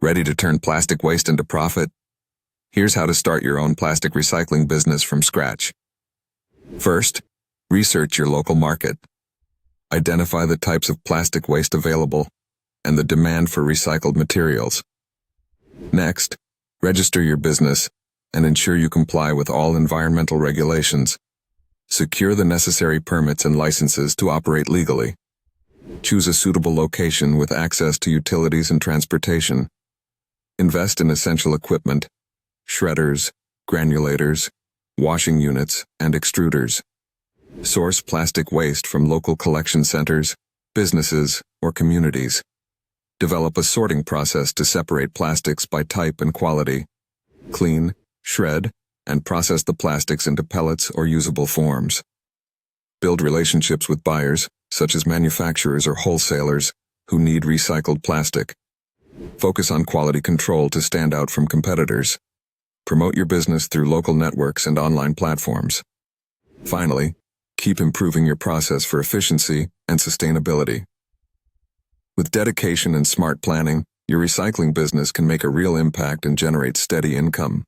Ready to turn plastic waste into profit? Here's how to start your own plastic recycling business from scratch. First, research your local market. Identify the types of plastic waste available and the demand for recycled materials. Next, register your business and ensure you comply with all environmental regulations. Secure the necessary permits and licenses to operate legally. Choose a suitable location with access to utilities and transportation. Invest in essential equipment, shredders, granulators, washing units, and extruders. Source plastic waste from local collection centers, businesses, or communities. Develop a sorting process to separate plastics by type and quality. Clean, shred, and process the plastics into pellets or usable forms. Build relationships with buyers, such as manufacturers or wholesalers, who need recycled plastic. Focus on quality control to stand out from competitors. Promote your business through local networks and online platforms. Finally, keep improving your process for efficiency and sustainability. With dedication and smart planning, your recycling business can make a real impact and generate steady income.